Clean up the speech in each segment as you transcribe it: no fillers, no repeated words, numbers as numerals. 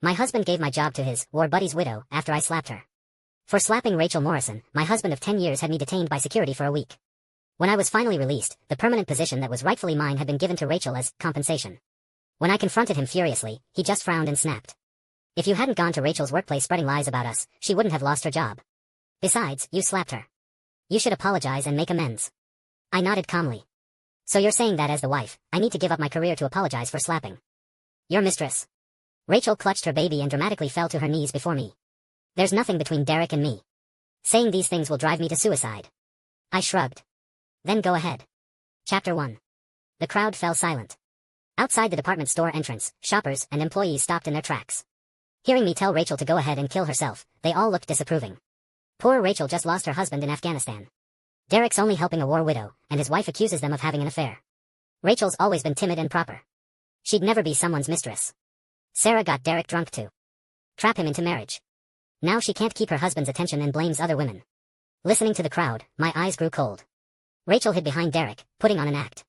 My husband gave my job to his war buddy's widow after I slapped her. For slapping Rachel Morrison, my husband of 10 years had me detained by security for a week. When I was finally released, the permanent position that was rightfully mine had been given to Rachel as compensation. When I confronted him furiously, he just frowned and snapped. If you hadn't gone to Rachel's workplace spreading lies about us, she wouldn't have lost her job. Besides, you slapped her. You should apologize and make amends. I nodded calmly. So you're saying that as the wife, I need to give up my career to apologize for slapping? Your mistress. Rachel clutched her baby and dramatically fell to her knees before me. There's nothing between Derek and me. Saying these things will drive me to suicide. I shrugged. Then go ahead. Chapter 1. The crowd fell silent. Outside the department store entrance, shoppers and employees stopped in their tracks. Hearing me tell Rachel to go ahead and kill herself, they all looked disapproving. Poor Rachel just lost her husband in Afghanistan. Derek's only helping a war widow, and his wife accuses them of having an affair. Rachel's always been timid and proper. She'd never be someone's mistress. Sarah got Derek drunk to trap him into marriage. Now she can't keep her husband's attention and blames other women. Listening to the crowd, my eyes grew cold. Rachel hid behind Derek, putting on an act.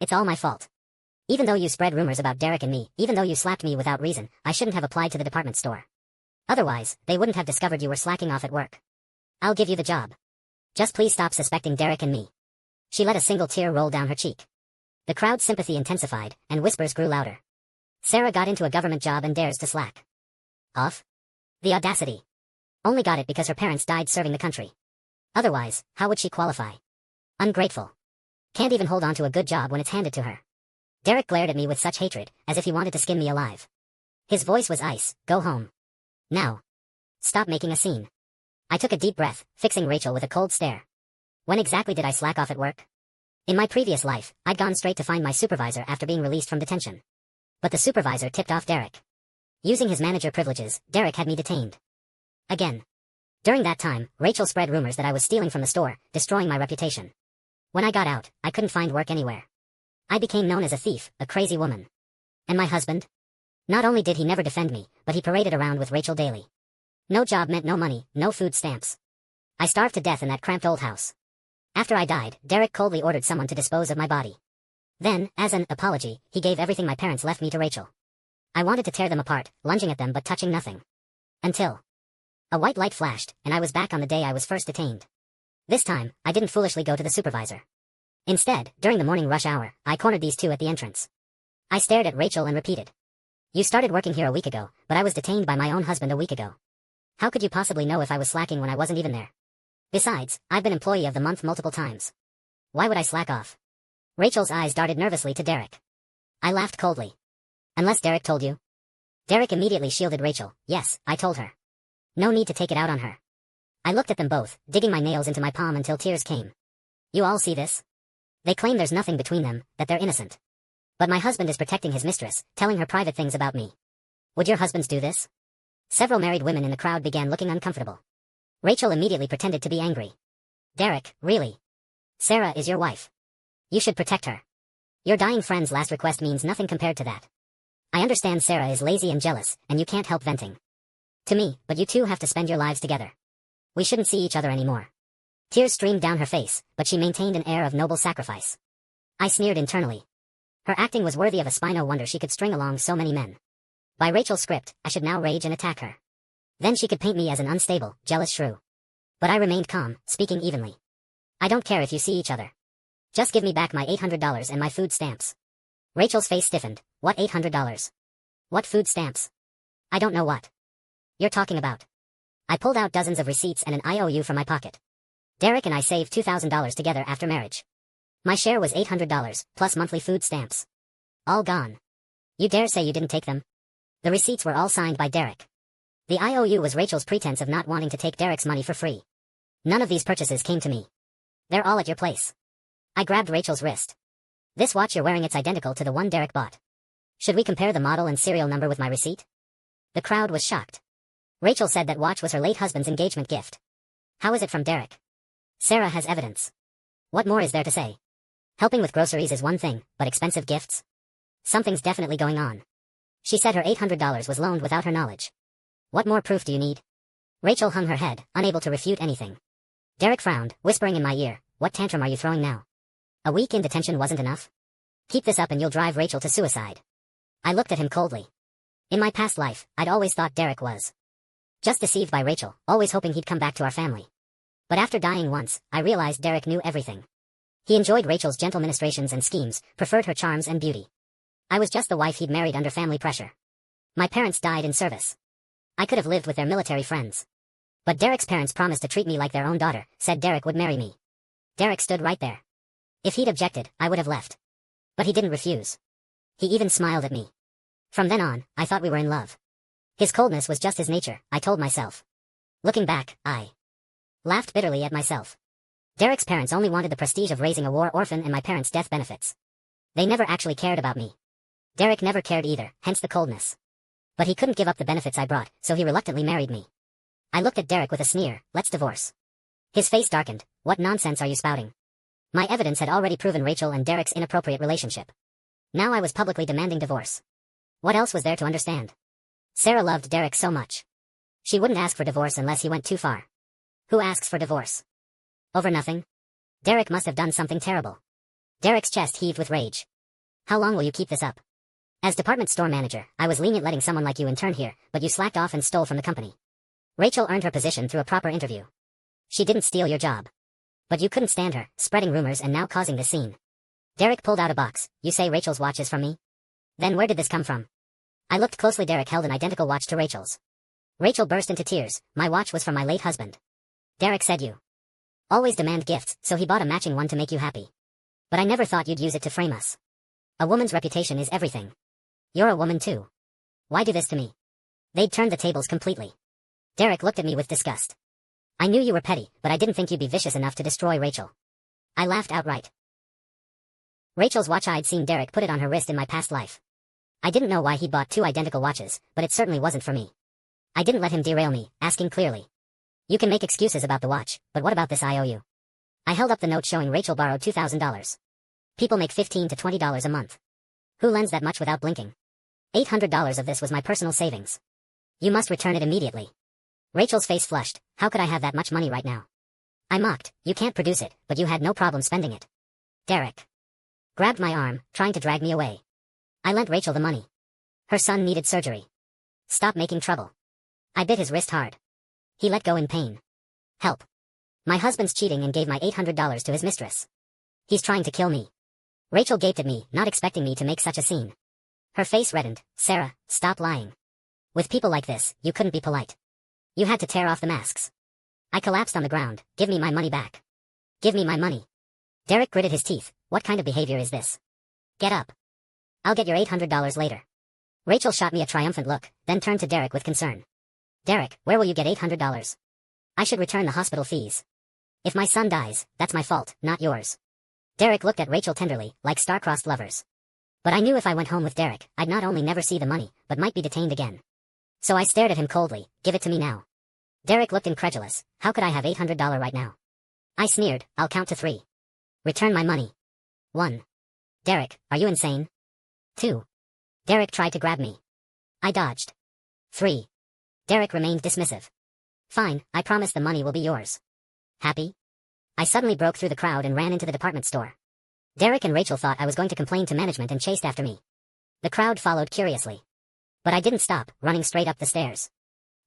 It's all my fault. Even though you spread rumors about Derek and me, even though you slapped me without reason, I shouldn't have applied to the department store. Otherwise, they wouldn't have discovered you were slacking off at work. I'll give you the job. Just please stop suspecting Derek and me. She let a single tear roll down her cheek. The crowd's sympathy intensified, and whispers grew louder. Sarah got into a government job and dares to slack off? The audacity. Only got it because her parents died serving the country. Otherwise, how would she qualify? Ungrateful. Can't even hold on to a good job when it's handed to her. Derek glared at me with such hatred, as if he wanted to skin me alive. His voice was ice. Go home. Now. Stop making a scene. I took a deep breath, fixing Rachel with a cold stare. When exactly did I slack off at work? In my previous life, I'd gone straight to find my supervisor after being released from detention. But the supervisor tipped off Derek. Using his manager privileges, Derek had me detained. Again. During that time, Rachel spread rumors that I was stealing from the store, destroying my reputation. When I got out, I couldn't find work anywhere. I became known as a thief, a crazy woman. And my husband? Not only did he never defend me, but he paraded around with Rachel daily. No job meant no money, no food stamps. I starved to death in that cramped old house. After I died, Derek coldly ordered someone to dispose of my body. Then, as an apology, he gave everything my parents left me to Rachel. I wanted to tear them apart, lunging at them but touching nothing. Until a white light flashed, and I was back on the day I was first detained. This time, I didn't foolishly go to the supervisor. Instead, during the morning rush hour, I cornered these two at the entrance. I stared at Rachel and repeated. You started working here a week ago, but I was detained by my own husband a week ago. How could you possibly know if I was slacking when I wasn't even there? Besides, I've been employee of the month multiple times. Why would I slack off? Rachel's eyes darted nervously to Derek. I laughed coldly. Unless Derek told you? Derek immediately shielded Rachel. Yes, I told her. No need to take it out on her. I looked at them both, digging my nails into my palm until tears came. You all see this? They claim there's nothing between them, that they're innocent. But my husband is protecting his mistress, telling her private things about me. Would your husbands do this? Several married women in the crowd began looking uncomfortable. Rachel immediately pretended to be angry. Derek, really? Sarah is your wife. You should protect her. Your dying friend's last request means nothing compared to that. I understand Sarah is lazy and jealous, and you can't help venting to me, but you two have to spend your lives together. We shouldn't see each other anymore. Tears streamed down her face, but she maintained an air of noble sacrifice. I sneered internally. Her acting was worthy of a spy. No wonder she could string along so many men. By Rachel's script, I should now rage and attack her. Then she could paint me as an unstable, jealous shrew. But I remained calm, speaking evenly. I don't care if you see each other. Just give me back my $800 and my food stamps. Rachel's face stiffened. What $800? What food stamps? I don't know what you're talking about. I pulled out dozens of receipts and an IOU from my pocket. Derek and I saved $2,000 together after marriage. My share was $800, plus monthly food stamps. All gone. You dare say you didn't take them? The receipts were all signed by Derek. The IOU was Rachel's pretense of not wanting to take Derek's money for free. None of these purchases came to me. They're all at your place. I grabbed Rachel's wrist. This watch you're wearing, it's identical to the one Derek bought. Should we compare the model and serial number with my receipt? The crowd was shocked. Rachel said that watch was her late husband's engagement gift. How is it from Derek? Sarah has evidence. What more is there to say? Helping with groceries is one thing, but expensive gifts? Something's definitely going on. She said her $800 was loaned without her knowledge. What more proof do you need? Rachel hung her head, unable to refute anything. Derek frowned, whispering in my ear, what tantrum are you throwing now? A week in detention wasn't enough? Keep this up and you'll drive Rachel to suicide. I looked at him coldly. In my past life, I'd always thought Derek was just deceived by Rachel, always hoping he'd come back to our family. But after dying once, I realized Derek knew everything. He enjoyed Rachel's gentle ministrations and schemes, preferred her charms and beauty. I was just the wife he'd married under family pressure. My parents died in service. I could have lived with their military friends. But Derek's parents promised to treat me like their own daughter, said Derek would marry me. Derek stood right there. If he'd objected, I would have left. But he didn't refuse. He even smiled at me. From then on, I thought we were in love. His coldness was just his nature, I told myself. Looking back, I laughed bitterly at myself. Derek's parents only wanted the prestige of raising a war orphan and my parents' death benefits. They never actually cared about me. Derek never cared either, hence the coldness. But he couldn't give up the benefits I brought, so he reluctantly married me. I looked at Derek with a sneer, let's divorce. His face darkened, what nonsense are you spouting? My evidence had already proven Rachel and Derek's inappropriate relationship. Now I was publicly demanding divorce. What else was there to understand? Sarah loved Derek so much. She wouldn't ask for divorce unless he went too far. Who asks for divorce? Over nothing? Derek must have done something terrible. Derek's chest heaved with rage. How long will you keep this up? As department store manager, I was lenient letting someone like you intern here, but you slacked off and stole from the company. Rachel earned her position through a proper interview. She didn't steal your job. But you couldn't stand her, spreading rumors and now causing this scene. Derek pulled out a box. You say Rachel's watch is from me? Then where did this come from? I looked closely. Derek held an identical watch to Rachel's. Rachel burst into tears. My watch was from my late husband. Derek said you always demand gifts, so he bought a matching one to make you happy. But I never thought you'd use it to frame us. A woman's reputation is everything. You're a woman too. Why do this to me? They'd turned the tables completely. Derek looked at me with disgust. I knew you were petty, but I didn't think you'd be vicious enough to destroy Rachel. I laughed outright. Rachel's watch, I'd seen Derek put it on her wrist in my past life. I didn't know why he'd bought two identical watches, but it certainly wasn't for me. I didn't let him derail me, asking clearly. You can make excuses about the watch, but what about this I owe you? I held up the note showing Rachel borrowed $2,000. People make $15 to $20 a month. Who lends that much without blinking? $800 of this was my personal savings. You must return it immediately. Rachel's face flushed. How could I have that much money right now? I mocked. You can't produce it, but you had no problem spending it. Derek grabbed my arm, trying to drag me away. I lent Rachel the money. Her son needed surgery. Stop making trouble. I bit his wrist hard. He let go in pain. Help. My husband's cheating and gave my $800 to his mistress. He's trying to kill me. Rachel gaped at me, not expecting me to make such a scene. Her face reddened. Sarah, stop lying. With people like this, you couldn't be polite. You had to tear off the masks. I collapsed on the ground. Give me my money back. Give me my money. Derek gritted his teeth. What kind of behavior is this? Get up. I'll get your $800 later. Rachel shot me a triumphant look, then turned to Derek with concern. Derek, where will you get $800? I should return the hospital fees. If my son dies, that's my fault, not yours. Derek looked at Rachel tenderly, like star-crossed lovers. But I knew if I went home with Derek, I'd not only never see the money, but might be detained again. So I stared at him coldly. Give it to me now. Derek looked incredulous. How could I have $800 right now? I sneered. I'll count to 3. Return my money. 1. Derek, are you insane? 2. Derek tried to grab me. I dodged. 3. Derek remained dismissive. Fine, I promise the money will be yours. Happy? I suddenly broke through the crowd and ran into the department store. Derek and Rachel thought I was going to complain to management and chased after me. The crowd followed curiously. But I didn't stop, running straight up the stairs.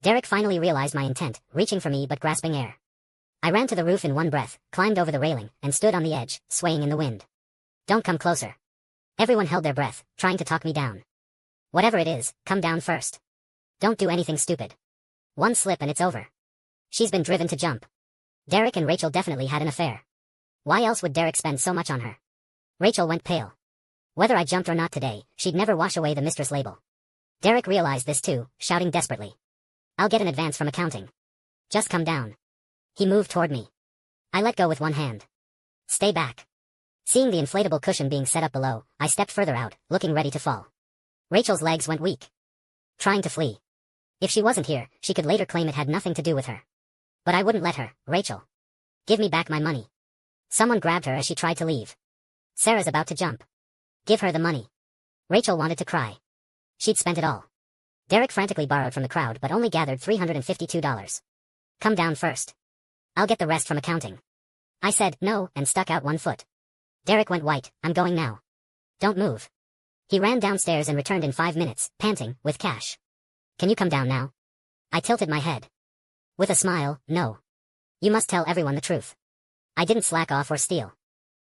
Derek finally realized my intent, reaching for me but grasping air. I ran to the roof in one breath, climbed over the railing, and stood on the edge, swaying in the wind. Don't come closer. Everyone held their breath, trying to talk me down. Whatever it is, come down first. Don't do anything stupid. One slip and it's over. She's been driven to jump. Derek and Rachel definitely had an affair. Why else would Derek spend so much on her? Rachel went pale. Whether I jumped or not today, she'd never wash away the mistress label. Derek realized this too, shouting desperately. I'll get an advance from accounting. Just come down. He moved toward me. I let go with one hand. Stay back. Seeing the inflatable cushion being set up below, I stepped further out, looking ready to fall. Rachel's legs went weak. Trying to flee. If she wasn't here, she could later claim it had nothing to do with her. But I wouldn't let her. Rachel. Give me back my money. Someone grabbed her as she tried to leave. Sarah's about to jump. Give her the money. Rachel wanted to cry. She'd spent it all. Derek frantically borrowed from the crowd but only gathered $352. Come down first. I'll get the rest from accounting. I said no and stuck out one foot. Derek went white. I'm going now. Don't move. He ran downstairs and returned in 5 minutes, panting, with cash. Can you come down now? I tilted my head. With a smile, no. You must tell everyone the truth. I didn't slack off or steal.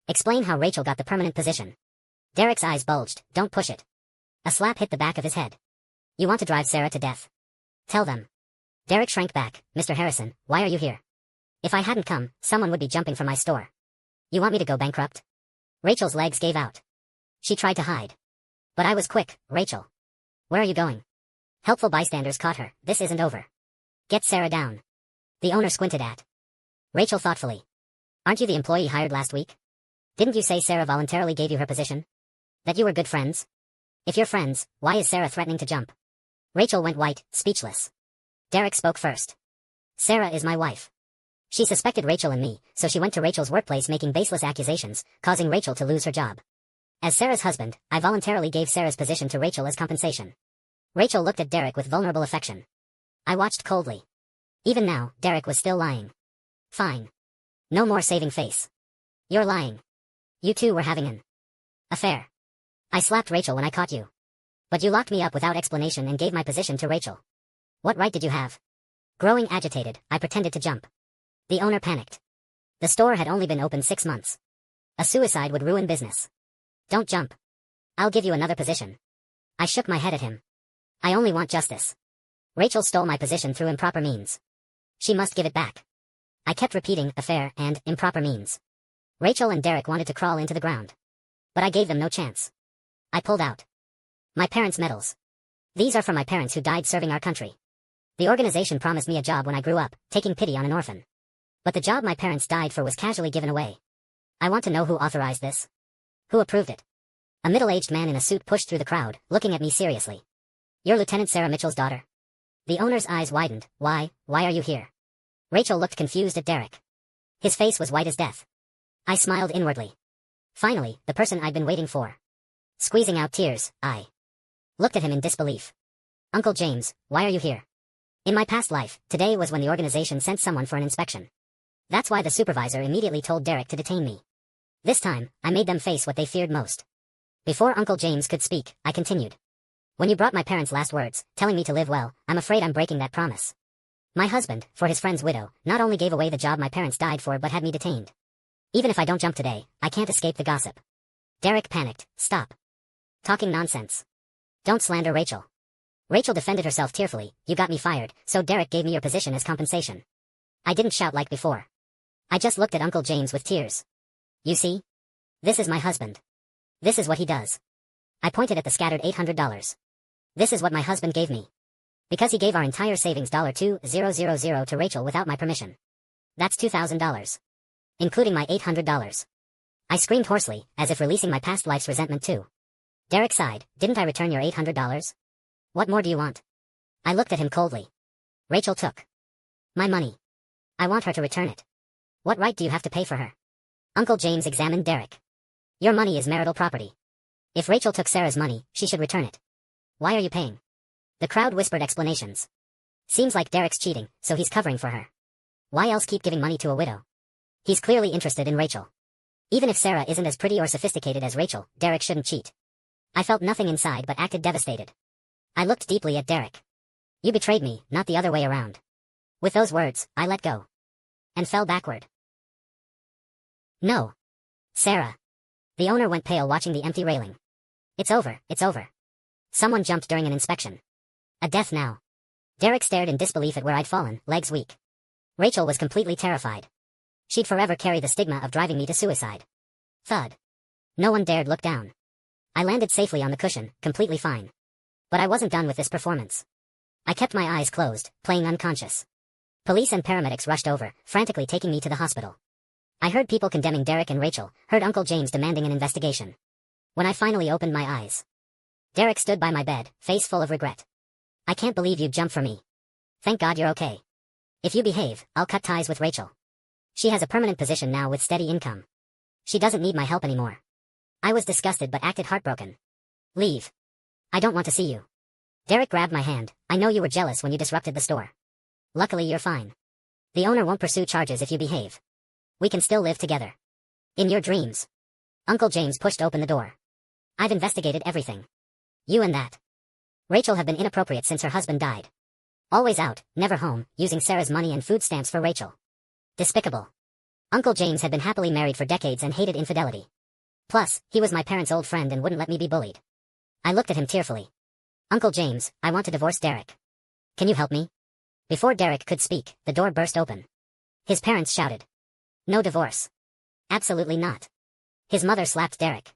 Explain how Rachel got the permanent position. Derek's eyes bulged. Don't push it. A slap hit the back of his head. You want to drive Sarah to death. Tell them. Derek shrank back. Mr. Harrison, why are you here? If I hadn't come, someone would be jumping from my store. You want me to go bankrupt? Rachel's legs gave out. She tried to hide. But I was quick. Rachel. Where are you going? Helpful bystanders caught her. This isn't over. Get Sarah down. The owner squinted at Rachel thoughtfully. Aren't you the employee hired last week? Didn't you say Sarah voluntarily gave you her position? That you were good friends? If you're friends, why is Sarah threatening to jump? Rachel went white, speechless. Derek spoke first. Sarah is my wife. She suspected Rachel and me, so she went to Rachel's workplace making baseless accusations, causing Rachel to lose her job. As Sarah's husband, I voluntarily gave Sarah's position to Rachel as compensation. Rachel looked at Derek with vulnerable affection. I watched coldly. Even now, Derek was still lying. Fine. No more saving face. You're lying. You two were having an affair. I slapped Rachel when I caught you. But you locked me up without explanation and gave my position to Rachel. What right did you have? Growing agitated, I pretended to jump. The owner panicked. The store had only been open 6 months. A suicide would ruin business. Don't jump. I'll give you another position. I shook my head at him. I only want justice. Rachel stole my position through improper means. She must give it back. I kept repeating affair and improper means. Rachel and Derek wanted to crawl into the ground. But I gave them no chance. I pulled out. My parents' medals. These are from my parents who died serving our country. The organization promised me a job when I grew up, taking pity on an orphan. But the job my parents died for was casually given away. I want to know who authorized this. Who approved it? A middle-aged man in a suit pushed through the crowd, looking at me seriously. You're Lieutenant Sarah Mitchell's daughter? The owner's eyes widened. Why are you here? Rachel looked confused at Derek. His face was white as death. I smiled inwardly. Finally, the person I'd been waiting for. Squeezing out tears, I looked at him in disbelief. Uncle James, why are you here? In my past life, today was when the organization sent someone for an inspection. That's why the supervisor immediately told Derek to detain me. This time, I made them face what they feared most. Before Uncle James could speak, I continued. When you brought my parents' last words, telling me to live well, I'm afraid I'm breaking that promise. My husband, for his friend's widow, not only gave away the job my parents died for but had me detained. Even if I don't jump today, I can't escape the gossip. Derek panicked. Stop. Talking nonsense. Don't slander Rachel. Rachel defended herself tearfully. You got me fired, so Derek gave me your position as compensation. I didn't shout like before. I just looked at Uncle James with tears. You see? This is my husband. This is what he does. I pointed at the scattered $800. This is what my husband gave me. Because he gave our entire savings $2,000 to Rachel without my permission. That's $2,000. Including my $800. I screamed hoarsely, as if releasing my past life's resentment too. Derek sighed. Didn't I return your $800? What more do you want? I looked at him coldly. Rachel took my money. I want her to return it. What right do you have to pay for her? Uncle James examined Derek. Your money is marital property. If Rachel took Sarah's money, she should return it. Why are you paying? The crowd whispered explanations. Seems like Derek's cheating, so he's covering for her. Why else keep giving money to a widow? He's clearly interested in Rachel. Even if Sarah isn't as pretty or sophisticated as Rachel, Derek shouldn't cheat. I felt nothing inside but acted devastated. I looked deeply at Derek. You betrayed me, not the other way around. With those words, I let go. And fell backward. No. Sarah. The owner went pale watching the empty railing. It's over, it's over. Someone jumped during an inspection. A death now. Derek stared in disbelief at where I'd fallen, legs weak. Rachel was completely terrified. She'd forever carry the stigma of driving me to suicide. Thud. No one dared look down. I landed safely on the cushion, completely fine. But I wasn't done with this performance. I kept my eyes closed, playing unconscious. Police and paramedics rushed over, frantically taking me to the hospital. I heard people condemning Derek and Rachel, heard Uncle James demanding an investigation. When I finally opened my eyes, Derek stood by my bed, face full of regret. I can't believe you jumped for me. Thank God you're okay. If you behave, I'll cut ties with Rachel. She has a permanent position now with steady income. She doesn't need my help anymore. I was disgusted but acted heartbroken. Leave. I don't want to see you. Derek grabbed my hand. I know you were jealous when you disrupted the store. Luckily you're fine. The owner won't pursue charges if you behave. We can still live together. In your dreams. Uncle James pushed open the door. I've investigated everything. You and that Rachel have been inappropriate since her husband died. Always out, never home, using Sarah's money and food stamps for Rachel. Despicable. Uncle James had been happily married for decades and hated infidelity. Plus, he was my parents' old friend and wouldn't let me be bullied. I looked at him tearfully. Uncle James, I want to divorce Derek. Can you help me? Before Derek could speak, the door burst open. His parents shouted. No divorce. Absolutely not. His mother slapped Derek.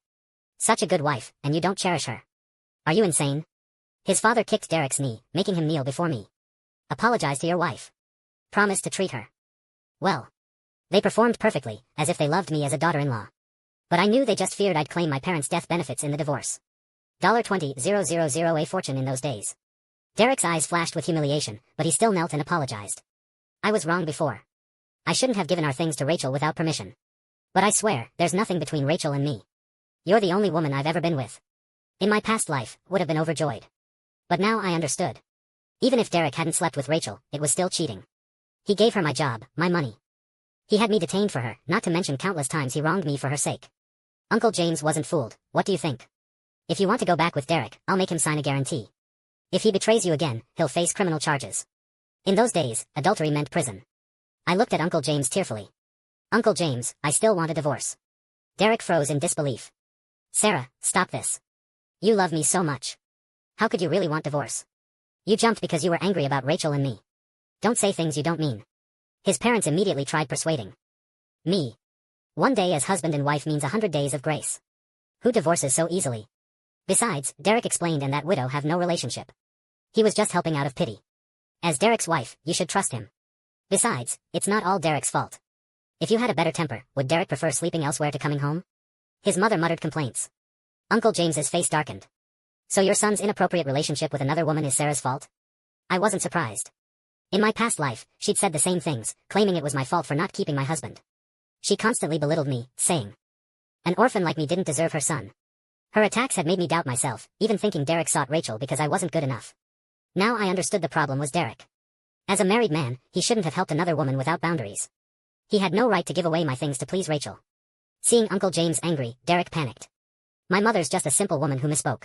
Such a good wife, and you don't cherish her. Are you insane? His father kicked Derek's knee, making him kneel before me. Apologize to your wife. Promise to treat her well. They performed perfectly, as if they loved me as a daughter-in-law. But I knew they just feared I'd claim my parents' death benefits in the divorce. $20,000 a fortune in those days. Derek's eyes flashed with humiliation, but he still knelt and apologized. I was wrong before. I shouldn't have given our things to Rachel without permission. But I swear, there's nothing between Rachel and me. You're the only woman I've ever been with. In my past life, would have been overjoyed. But now I understood. Even if Derek hadn't slept with Rachel, it was still cheating. He gave her my job, my money. He had me detained for her, not to mention countless times he wronged me for her sake. Uncle James wasn't fooled, what do you think? If you want to go back with Derek, I'll make him sign a guarantee. If he betrays you again, he'll face criminal charges. In those days, adultery meant prison. I looked at Uncle James tearfully. Uncle James, I still want a divorce. Derek froze in disbelief. Sarah, stop this. You love me so much. How could you really want divorce? You jumped because you were angry about Rachel and me. Don't say things you don't mean. His parents immediately tried persuading me. One day as husband and wife means 100 days of grace. Who divorces so easily? Besides, Derek explained and that widow have no relationship. He was just helping out of pity. As Derek's wife, you should trust him. Besides, it's not all Derek's fault. If you had a better temper, would Derek prefer sleeping elsewhere to coming home? His mother muttered complaints. Uncle James's face darkened. So your son's inappropriate relationship with another woman is Sarah's fault? I wasn't surprised. In my past life, she'd said the same things, claiming it was my fault for not keeping my husband. She constantly belittled me, saying, an orphan like me didn't deserve her son. Her attacks had made me doubt myself, even thinking Derek sought Rachel because I wasn't good enough. Now I understood the problem was Derek. As a married man, he shouldn't have helped another woman without boundaries. He had no right to give away my things to please Rachel. Seeing Uncle James angry, Derek panicked. My mother's just a simple woman who misspoke.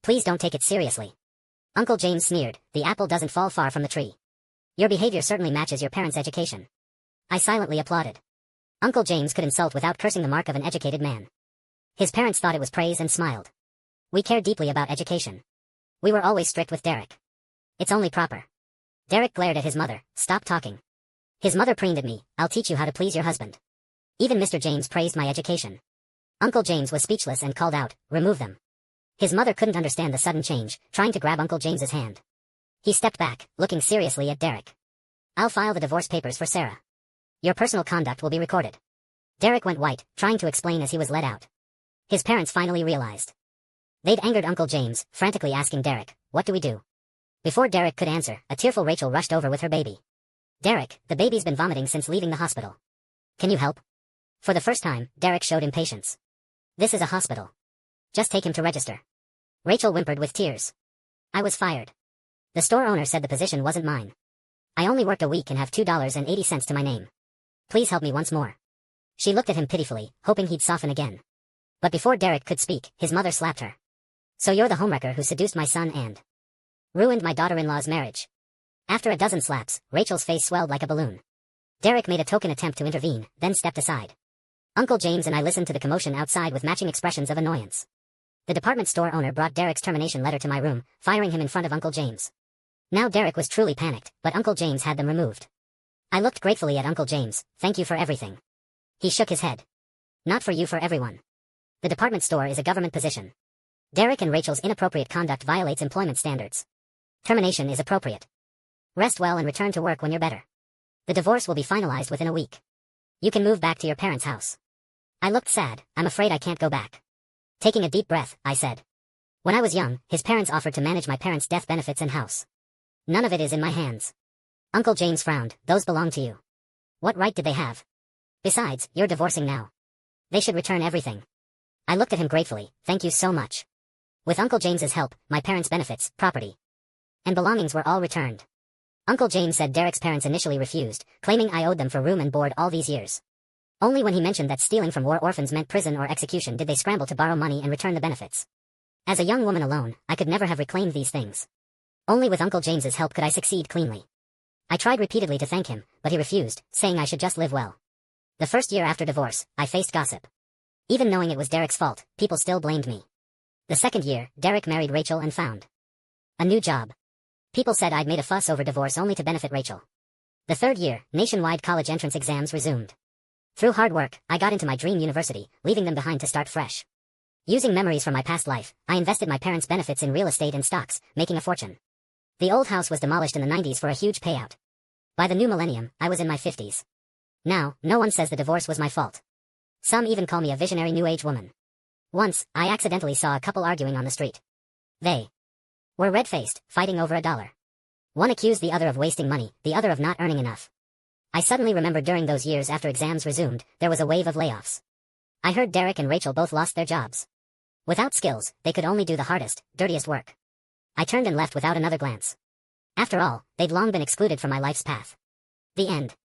Please don't take it seriously. Uncle James sneered, the apple doesn't fall far from the tree. Your behavior certainly matches your parents' education. I silently applauded. Uncle James could insult without cursing the mark of an educated man. His parents thought it was praise and smiled. We care deeply about education. We were always strict with Derek. It's only proper. Derek glared at his mother, stop talking. His mother preened at me, I'll teach you how to please your husband. Even Mr. James praised my education. Uncle James was speechless and called out, remove them. His mother couldn't understand the sudden change, trying to grab Uncle James's hand. He stepped back, looking seriously at Derek. I'll file the divorce papers for Sarah. Your personal conduct will be recorded. Derek went white, trying to explain as he was led out. His parents finally realized. They'd angered Uncle James, frantically asking Derek, what do we do? Before Derek could answer, a tearful Rachel rushed over with her baby. Derek, the baby's been vomiting since leaving the hospital. Can you help? For the first time, Derek showed impatience. This is a hospital. Just take him to register. Rachel whimpered with tears. I was fired. The store owner said the position wasn't mine. I only worked a week and have $2.80 to my name. Please help me once more. She looked at him pitifully, hoping he'd soften again. But before Derek could speak, his mother slapped her. So you're the homewrecker who seduced my son and ruined my daughter-in-law's marriage. After a dozen slaps, Rachel's face swelled like a balloon. Derek made a token attempt to intervene, then stepped aside. Uncle James and I listened to the commotion outside with matching expressions of annoyance. The department store owner brought Derek's termination letter to my room, firing him in front of Uncle James. Now Derek was truly panicked, but Uncle James had them removed. I looked gratefully at Uncle James, thank you for everything. He shook his head. Not for you, for everyone. The department store is a government position. Derek and Rachel's inappropriate conduct violates employment standards. Termination is appropriate. Rest well and return to work when you're better. The divorce will be finalized within a week. You can move back to your parents' house. I looked sad, I'm afraid I can't go back. Taking a deep breath, I said. When I was young, his parents offered to manage my parents' death benefits and house. None of it is in my hands. Uncle James frowned, those belong to you. What right did they have? Besides, you're divorcing now. They should return everything. I looked at him gratefully, thank you so much. With Uncle James's help, my parents' benefits, property, and belongings were all returned. Uncle James said Derek's parents initially refused, claiming I owed them for room and board all these years. Only when he mentioned that stealing from war orphans meant prison or execution did they scramble to borrow money and return the benefits. As a young woman alone, I could never have reclaimed these things. Only with Uncle James's help could I succeed cleanly. I tried repeatedly to thank him, but he refused, saying I should just live well. The first year after divorce, I faced gossip. Even knowing it was Derek's fault, people still blamed me. The second year, Derek married Rachel and found a new job. People said I'd made a fuss over divorce only to benefit Rachel. The third year, nationwide college entrance exams resumed. Through hard work, I got into my dream university, leaving them behind to start fresh. Using memories from my past life, I invested my parents' benefits in real estate and stocks, making a fortune. The old house was demolished in the 90s for a huge payout. By the new millennium, I was in my 50s. Now, no one says the divorce was my fault. Some even call me a visionary new age woman. Once, I accidentally saw a couple arguing on the street. They were red-faced, fighting over $1. One accused the other of wasting money, the other of not earning enough. I suddenly remembered during those years after exams resumed, there was a wave of layoffs. I heard Derek and Rachel both lost their jobs. Without skills, they could only do the hardest, dirtiest work. I turned and left without another glance. After all, they'd long been excluded from my life's path. The end.